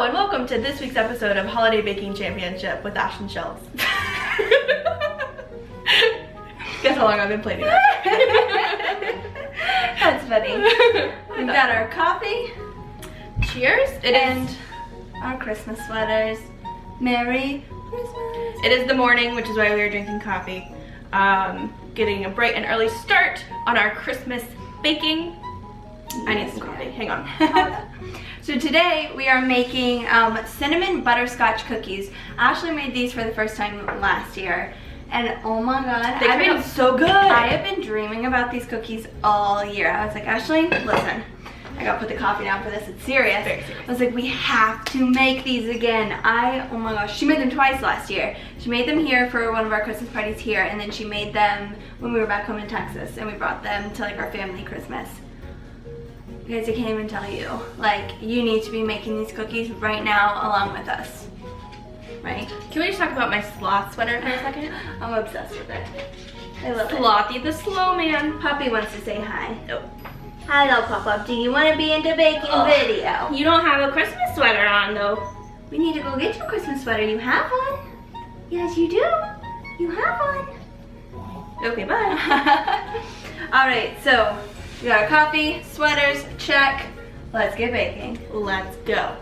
and welcome to this week's episode of Holiday Baking Championship with Ash and Shelbs. Guess how long I've been planning that? That's funny. We've got our coffee. Cheers. And our Christmas sweaters. Merry Christmas. It is the morning, which is why we are drinking coffee. Getting a bright and early start on our Christmas baking. I need some coffee. Hang on. So today we are making cinnamon butterscotch cookies. Ashley made these for the first time last year. And oh my god, They came out so good. I have been dreaming about these cookies all year. I was like, Ashley, listen, I gotta put the coffee down for this. It's serious. Very serious. I was like, we have to make these again. Oh my gosh, she made them twice last year. She made them here for one of our Christmas parties here, and then she made them when we were back home in Texas, and we brought them to like our family Christmas. You guys, I can't even tell you. Like, you need to be making these cookies right now along with us. Right? Can we just talk about my sloth sweater for a second? I'm obsessed with it. I love it. Slothy the slow man. Poppy wants to say hi. Oh. Hello, Papa. Do you want to be in the baking video? You don't have a Christmas sweater on though. We need to go get your Christmas sweater. You have one. Yes, you do. You have one. Okay, bye. All right, so we got our coffee, sweaters, check. Let's get baking. Let's go.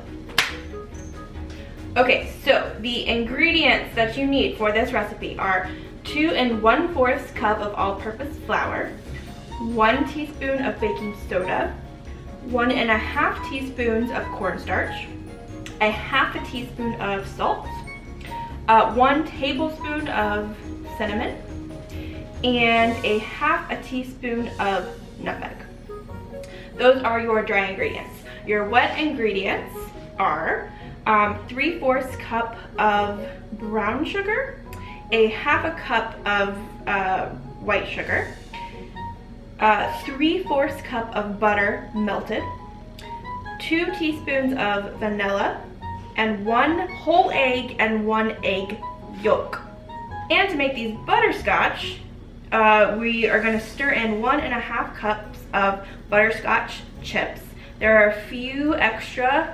Okay, so the ingredients that you need for this recipe are 2 1/4 cup of all-purpose flour, 1 teaspoon of baking soda, 1 1/2 teaspoons of cornstarch, 1/2 teaspoon of salt, 1 tablespoon of cinnamon, and 1/2 teaspoon of nutmeg. Those are your dry ingredients. Your wet ingredients are 3/4 cup of brown sugar, 1/2 cup of white sugar, 3/4 cup of butter melted, 2 teaspoons of vanilla, and 1 whole egg and 1 egg yolk. And to make these butterscotch, we are going to stir in 1 1/2 cups of butterscotch chips. There are a few extra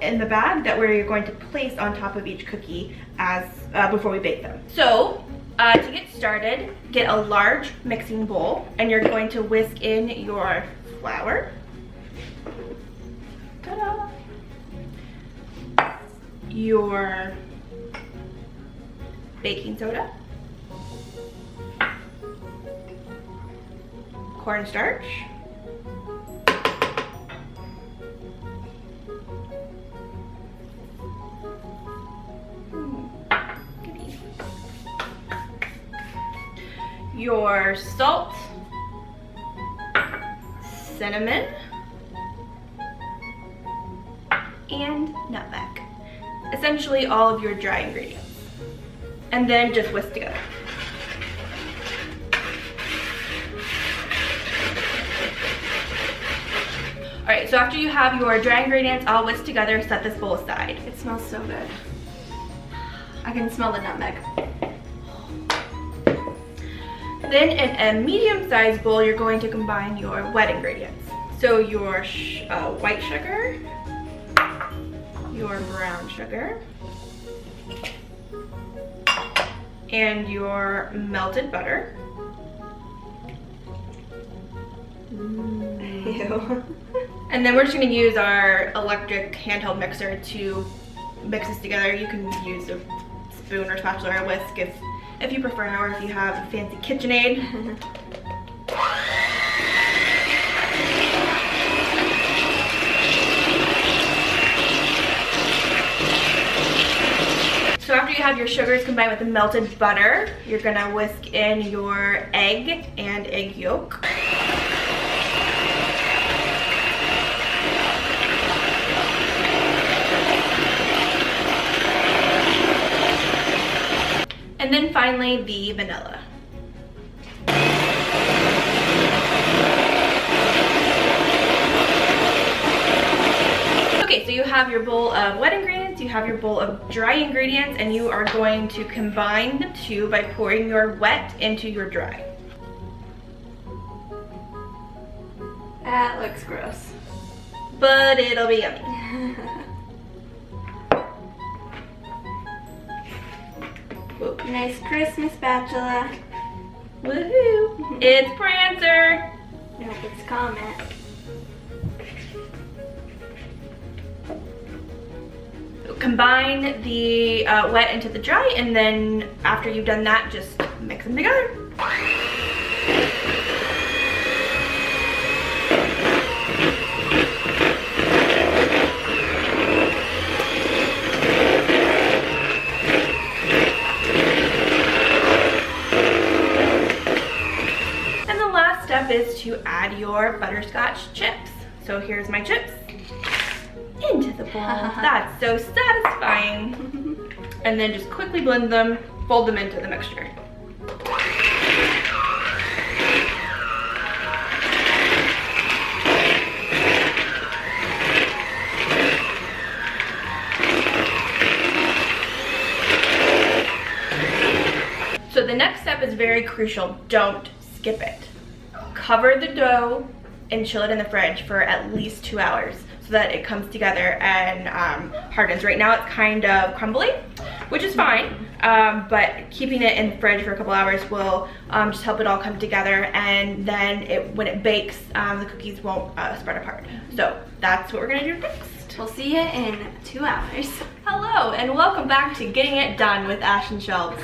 in the bag that we're going to place on top of each cookie as before we bake them. So to get started, get a large mixing bowl and you're going to whisk in your flour, ta-da, your baking soda, cornstarch, your salt, cinnamon, and nutmeg. Essentially all of your dry ingredients. And then just whisk together. Alright, so after you have your dry ingredients all whisked together, set this bowl aside. It smells so good. I can smell the nutmeg. Then in a medium-sized bowl, you're going to combine your wet ingredients. So your white sugar, your brown sugar, and your melted butter. Ew. And then we're just going to use our electric handheld mixer to mix this together. You can use a spoon or spatula or a whisk if you prefer, or if you have a fancy KitchenAid. So after you have your sugars combined with the melted butter, you're gonna whisk in your egg and egg yolk. And then finally, the vanilla. Okay, so you have your bowl of wet ingredients, you have your bowl of dry ingredients, and you are going to combine the two by pouring your wet into your dry. That looks gross. But it'll be yummy. Whoa. Nice Christmas spatula. Woohoo! It's Prancer! I hope it's Comet. Combine the wet into the dry, and then after you've done that, just mix them together. And the last step is to add your butterscotch chips. So here's my chips. Into the bowl. That's so satisfying. And then just quickly blend them, fold them into the mixture. So the next step is very crucial. Don't skip it. Cover the dough and chill it in the fridge for at least 2 hours, so that it comes together and hardens. Right now it's kind of crumbly, which is fine, but keeping it in the fridge for a couple hours will just help it all come together, and then when it bakes, the cookies won't spread apart. So that's what we're gonna do next. We'll see you in 2 hours. Hello, and welcome back to Getting It Done with Ash and Shelbs.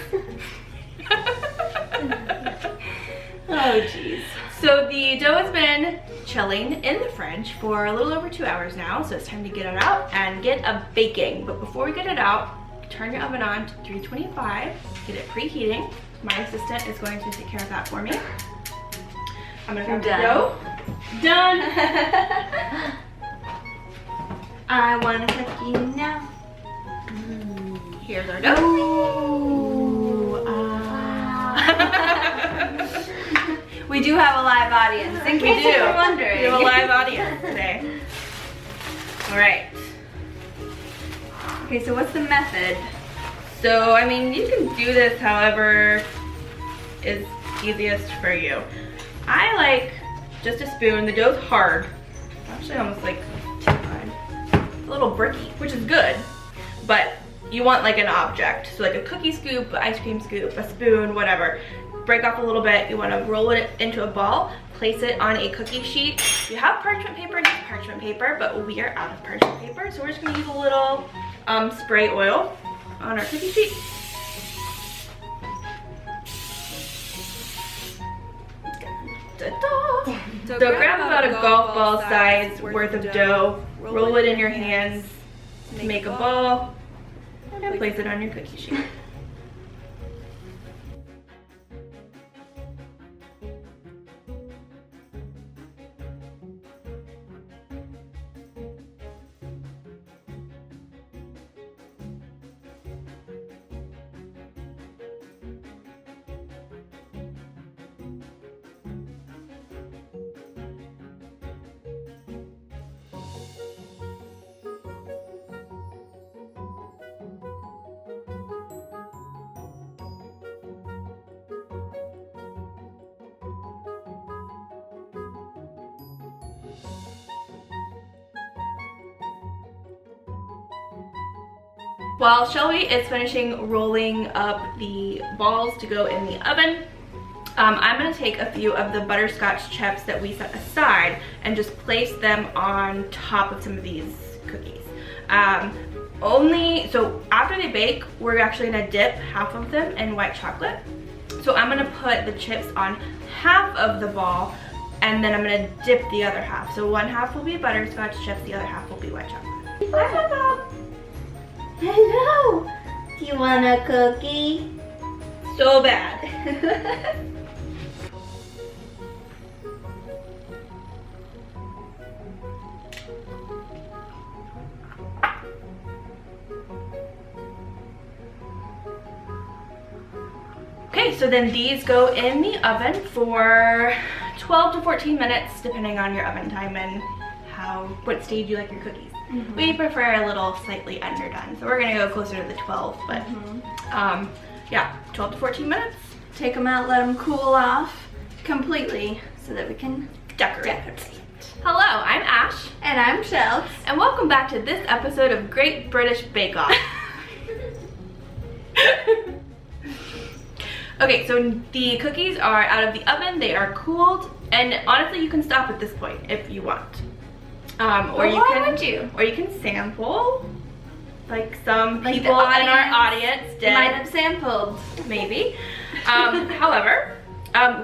Oh jeez. So the dough has been chilling in the fridge for a little over 2 hours now, so it's time to get it out and get a baking. But before we get it out, turn your oven on to 325, get it preheating. My assistant is going to take care of that for me. I'm gonna grab the dough. Done! I want a cookie now. Here's our dough. Ooh, We do have a live audience, in case you were wondering. We have a live audience today. All right. Okay, so what's the method? So, I mean, you can do this however is easiest for you. I like just a spoon. The dough's hard. Actually, almost like too hard. A little bricky, which is good, but you want like an object. So like a cookie scoop, ice cream scoop, a spoon, whatever. Break off a little bit. You want to roll it into a ball, place it on a cookie sheet. If you have parchment paper, use parchment paper, but we are out of parchment paper, so we're just going to use a little spray oil on our cookie sheet. So grab about a golf ball size worth of dough, roll it in your hands, make a ball, and place it on your cookie sheet. While Shelby is finishing rolling up the balls to go in the oven, I'm going to take a few of the butterscotch chips that we set aside and just place them on top of some of these cookies. So after they bake, we're actually going to dip half of them in white chocolate. So I'm going to put the chips on half of the ball, and then I'm going to dip the other half. So one half will be butterscotch chips, the other half will be white chocolate. Bye, hello. Do you want a cookie? So bad. Okay, so then these go in the oven for 12 to 14 minutes, depending on your oven time and what stage you like your cookies. Mm-hmm. We prefer a little slightly underdone, so we're gonna go closer to the 12, but yeah, 12 to 14 minutes. Take them out, let them cool off completely so that we can decorate. Hello, I'm Ash. And I'm Shelbs. And welcome back to this episode of Great British Bake Off. Okay, so the cookies are out of the oven. They are cooled, and honestly, you can stop at this point if you want. Or you can sample, like some people in our audience did. Might have sampled, maybe. However,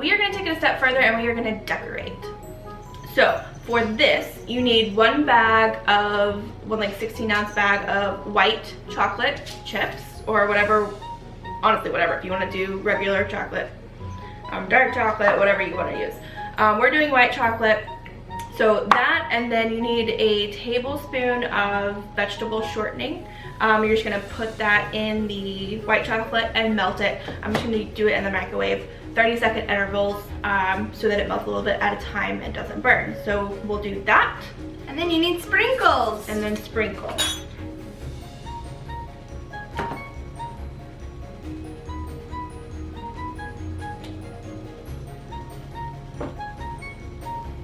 we are going to take it a step further, and we are going to decorate. So for this, you need one like 16-ounce bag of white chocolate chips, or whatever. Honestly, whatever. If you want to do regular chocolate, dark chocolate, whatever you want to use. We're doing white chocolate. So that, and then you need a tablespoon of vegetable shortening. You're just gonna put that in the white chocolate and melt it. I'm just gonna do it in the microwave, 30-second intervals, so that it melts a little bit at a time and doesn't burn. So we'll do that. And then you need sprinkles. And then sprinkle.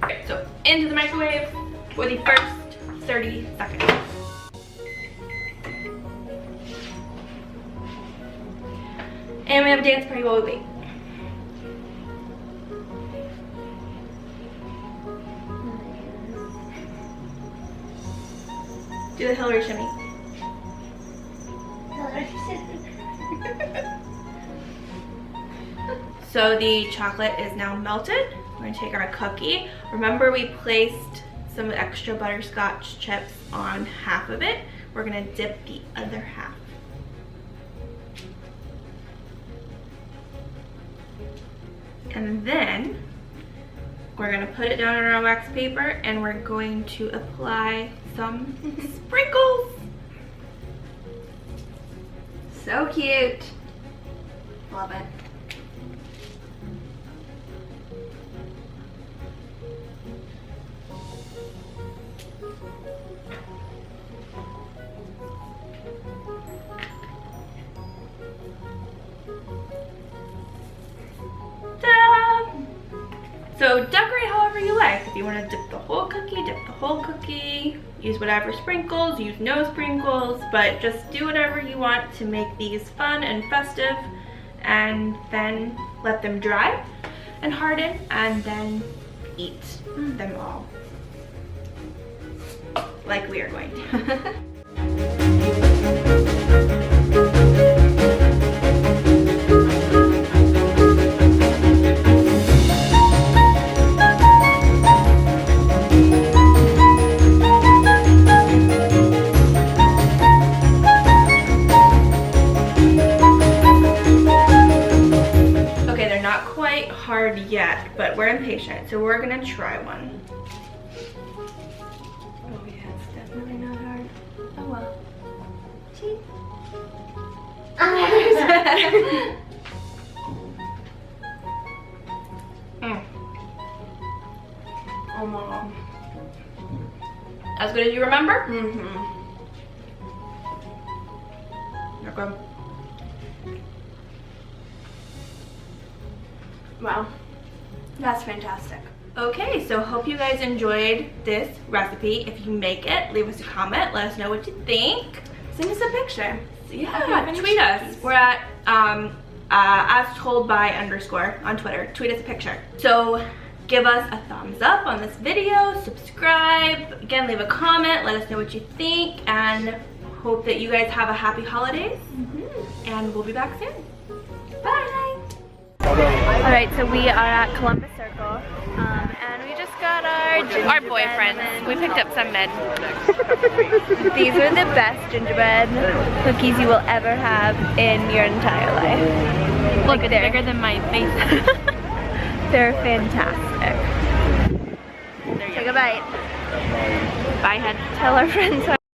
Okay, so into the microwave for the first 30 seconds. And we have a dance party while we wait. Do the Hillary shimmy. So the chocolate is now melted. We're gonna take our cookie. Remember, we placed some extra butterscotch chips on half of it. We're gonna dip the other half. And then we're gonna put it down on our wax paper, and we're going to apply some sprinkles. So cute. Love it. Ta-da! So decorate however you like. If you want to dip the whole cookie, dip the whole cookie. Use whatever sprinkles, use no sprinkles, but just do whatever you want to make these fun and festive, and then let them dry and harden, and then eat them all. Like we are going to. Hard yet, but we're impatient, so we're gonna try one. Oh yeah, it's definitely not hard. Oh well. Cheese. Oh my. As good as you remember? Mm-hmm. Okay. Wow, that's fantastic. Okay, so hope you guys enjoyed this recipe. If you make it, leave us a comment. Let us know what you think. Send us a picture. Yeah, tweet us. We're at @astoldby_ on Twitter. Tweet us a picture. So give us a thumbs up on this video, subscribe, again, leave a comment, let us know what you think, and hope that you guys have a happy holidays. And we'll be back soon. Bye. Alright, so we are at Columbus Circle, and we just got our boyfriends. We picked up some men. These are the best gingerbread cookies you will ever have in your entire life. Look, it's bigger than my face. They're fantastic. Take a bite. Bye, Head. Tell our friends.